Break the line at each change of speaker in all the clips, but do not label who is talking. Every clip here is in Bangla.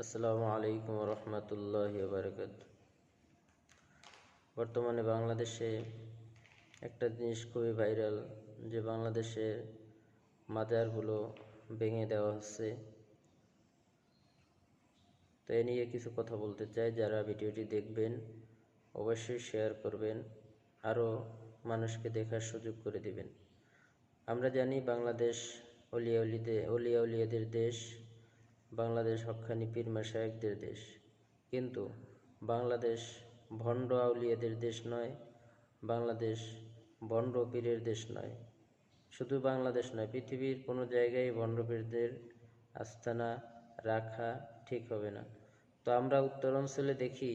আসসালামু আলাইকুম রহমতুল্লাহি বারাকাতুহু। বর্তমানে বাংলাদেশে একটা জিনিস খুবই ভাইরাল, যে বাংলাদেশের মাজারগুলো ভেঙে দেওয়া হচ্ছে। তো এ নিয়ে কিছু কথা বলতে চাই। যারা ভিডিওটি দেখবেন অবশ্যই শেয়ার করবেন, আরও মানুষকে দেখার সুযোগ করে দিবেন। আমরা জানি বাংলাদেশ অলিয়া উলিয়াদের দেশ, বাংলাদেশ হক্কানি পীর মাশায়েখদের দেশ। কিন্তু বাংলাদেশ ভণ্ড আউলিয়াদের দেশ নয়, বাংলাদেশ ভণ্ড পীরের দেশ নয়। শুধু বাংলাদেশ নয়, পৃথিবীর কোনো জায়গায় ভণ্ড পীরদের আস্তানা রাখা ঠিক হবে না। তো আমরা উত্তর অঞ্চলে দেখি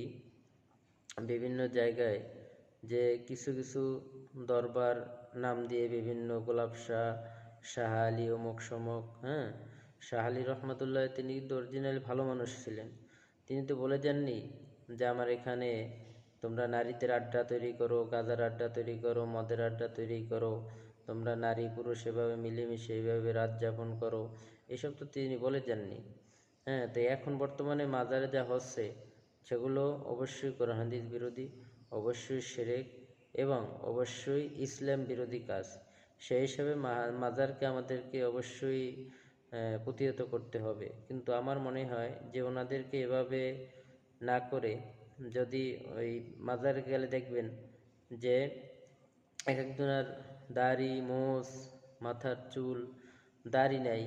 বিভিন্ন জায়গায় যে কিছু কিছু দরবার নাম দিয়ে বিভিন্ন গোলাপ শাহ, শাহ আলী, অমুক সমক, শাহ আলী রহমতুল্লাহ, তিনি কিন্তু অরিজিনালি ভালো মানুষ ছিলেন। তিনি তো বলে যাননি যে আমার এখানে তোমরা নারীদের আড্ডা তৈরি করো, গাঁজার আড্ডা তৈরি করো, মদের আড্ডা তৈরি করো, তোমরা নারী পুরুষ এভাবে মিলেমিশে এইভাবে রাত যাপন করো, এসব তো তিনি বলে যাননি। তো এখন বর্তমানে মাজারে যা হচ্ছে সেগুলো অবশ্যই কোরআন হাদিস বিরোধী, অবশ্যই শিরক এবং অবশ্যই ইসলাম বিরোধী কাজ। সেই হিসাবে মাজারকে আমাদেরকে অবশ্যই প্রতিহত করতে হবে। কিন্তু আমার মনে হয় যে ওনাদেরকে এভাবে না করে, যদি ওই মাজারে গেলে দেখবেন যে এক একজনের দাড়ি, মোছ, মাথার চুল, দাড়ি নাই,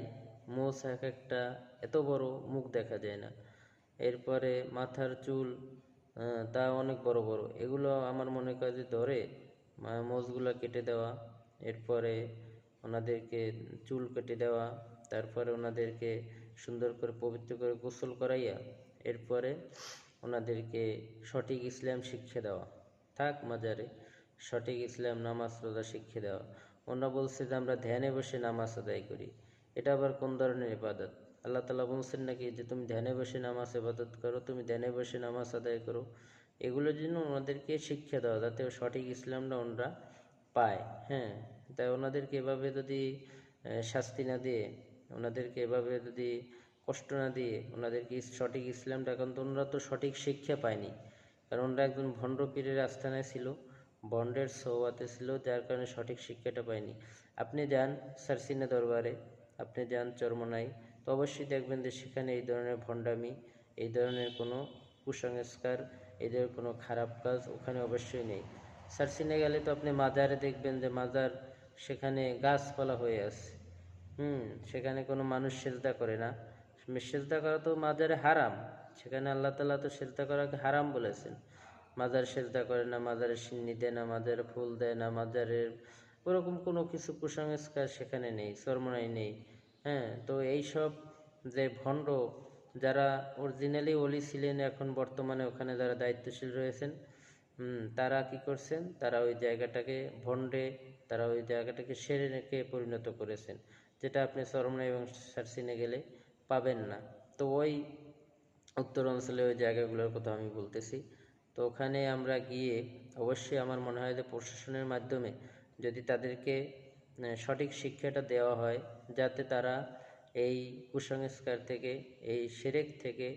মোছ এক একটা এত বড়, মুখ দেখা যায় না। এরপরে মাথার চুল তা অনেক বড় বড়। এগুলো আমার মনে করে যে ধরে মোছগুলো কেটে দেওয়া, এরপরে ওনাদেরকে চুল কেটে দেওয়া, তারপরে ওনাদেরকে সুন্দর করে পবিত্র করে গোসল করাইয়া এরপরে ওনাদেরকে সঠিক ইসলাম শিক্ষা দেওয়া। থাক মাজারে, সঠিক ইসলাম নামাজ রোজা শিক্ষা দেওয়া। ওনারা বলছে যে আমরা ধ্যানে বসে নামাজ আদায় করি, এটা আবার কোন ধরনের ইবাদত? আল্লাহ তাআলা বলছেন নাকি যে তুমি ধ্যানে বসে নামাজ ইবাদত করো, তুমি ধ্যানে বসে নামাজ আদায় করো? এগুলোর জন্য ওনাদেরকে শিক্ষা দেওয়া, যাতে সঠিক ইসলামটা ওনারা পায়। তাই ওনাদেরকে এভাবে যদি শাস্তি না দিয়ে, ওনাদেরকে এভাবে যদি কষ্ট না দিয়ে ওনাদেরকে সঠিক ইসলামটা, এখন তো ওনারা তো সঠিক শিক্ষা পায়নি, কারণ ওনারা একজন ভণ্ড পীরের আস্থানায় ছিল, ভণ্ডের সৌয়াতে ছিল, যার কারণে সঠিক শিক্ষাটা পায়নি। আপনি যান সারসিনা দরবারে, আপনি যান চরমনাই, তো অবশ্যই দেখবেন যে সেখানে এই ধরনের ভণ্ডামি, এই ধরনের কোনো কুসংস্কার, এই ধরনের কোনো খারাপ কাজ ওখানে অবশ্যই নেই। সারসিনে গেলে তো আপনি মাজারে দেখবেন যে মাজার সেখানে গাছপালা হয়ে আছে। সেখানে কোনো মানুষ সেজদা করে না। সেজদা করা তো মাজারে হারাম। সেখানে আল্লাহ তাআলা তো সেজদা করাকে হারাম বলেছেন। মাজার সেজদা করে না, মাজারে সিন্নি দেয় না, মাজারে ফুল দেয় না, মাজারের ওরকম কোনো কিছু কুসংস্কার সেখানে নেই, চরমনাই নেই। তো এইসব যে ভণ্ড, যারা অরিজিনালি ওলি ছিলেন, এখন বর্তমানে ওখানে যারা দায়িত্বশীল রয়েছেন, তারা কি করছেন, তারা ওই জায়গাটাকে ভণ্ডে, তারা ওই জায়গাটাকে সেরেকে পরিণত করেছেন, যেটা আপনি চরমনাই এবং সারসিনে গেলে পাবেন না। তো ওই উত্তর অঞ্চলে ওই জায়গাগুলোর কথা আমি বলতেছি। তো ওখানে আমরা গিয়ে অবশ্যই আমার মনে হয় যে প্রশাসনের মাধ্যমে যদি তাদেরকে সঠিক শিক্ষাটা দেওয়া হয়, যাতে তারা এই কুসংস্কার থেকে, এই শিরক থেকে,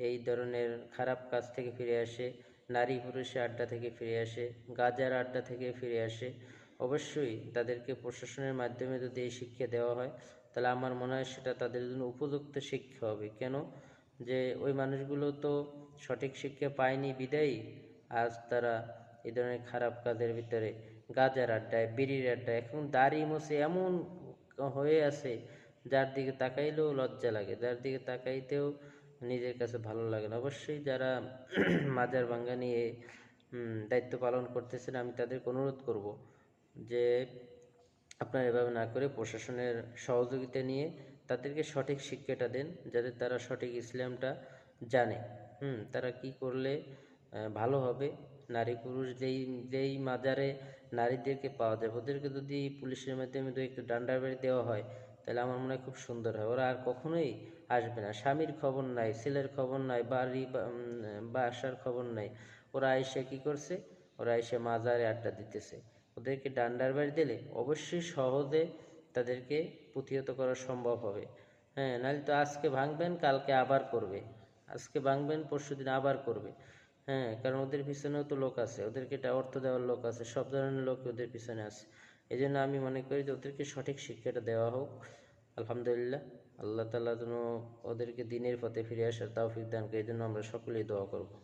এই ধরনের খারাপ কাজ থেকে ফিরে আসে, নারী পুরুষের আড্ডা থেকে ফিরে আসে, গাঁজার আড্ডা থেকে ফিরে আসে। অবশ্যই তাদেরকে প্রশাসনের মাধ্যমে যদি এই শিক্ষা দেওয়া হয়, তাহলে আমার মনে হয় সেটা তাদের জন্য উপযুক্ত শিক্ষা হবে। কেন? যে ওই মানুষগুলো তো সঠিক শিক্ষা পায়নি বিদায়ী আজ তারা এই ধরনের খারাপ কাজের ভিতরে, গাঁজার আড্ডায়, বিড়ির আড্ডায়, এখন দাড়ি মোছে এমন হয়ে আছে যার দিকে তাকাইলেও লজ্জা লাগে, যার দিকে তাকাইতেও নিজের কাছে ভালো লাগে না। অবশ্যই যারা মাজার ভাঙ্গা নিয়ে দায়িত্ব পালন করতেছেন, আমি তাদেরকে অনুরোধ করব যে আপনারা এভাবে না করে প্রশাসনের সহযোগিতা নিয়ে তাদেরকে সঠিক শিক্ষাটা দেন, যাতে তারা সঠিক ইসলামটা জানে। তারা কি করলে ভালো হবে। নারী পুরুষ যেই যেই মাজারে নারীদেরকে পাওয়া যায়, ওদেরকে যদি পুলিশের মাধ্যমে একটু ডান্ডা বেড়ে দেওয়া হয়, তাহলে আমার মনে হয় খুব সুন্দর হয়। ওরা আর কখনোই আসবে না। স্বামীর খবর নাই, ছেলের খবর নাই, বাড়ি বাসার খবর নাই, ওরা এসে কি করছে, ওরা এসে মাজারে আড্ডা দিতেছে। ওদেরকে ডান্ডার বাড়ি দিলে অবশ্যই সহজে তাদেরকে প্রতিহত করা সম্ভব হবে। নাহলে তো আজকে ভাঙবেন, কালকে আবার করবে, আজকে ভাঙবেন, পরশু দিন আবার করবে। হ্যাঁ, কারণ ওদের পিছনেও তো লোক আছে, ওদেরকে এটা অর্থ দেওয়ার লোক আছে, সব ধরনের লোক ওদের পিছনে আছে। এই জন্য আমি মনে করি যে ওদেরকে সঠিক শিক্ষাটা দেওয়া হোক। আলহামদুলিল্লাহ, আল্লাহ তাআলা যেন ওদেরকে দিনের পথে ফিরে আসার তৌফিক দান করে, এই জন্য আমরা সকলেই দোয়া করব।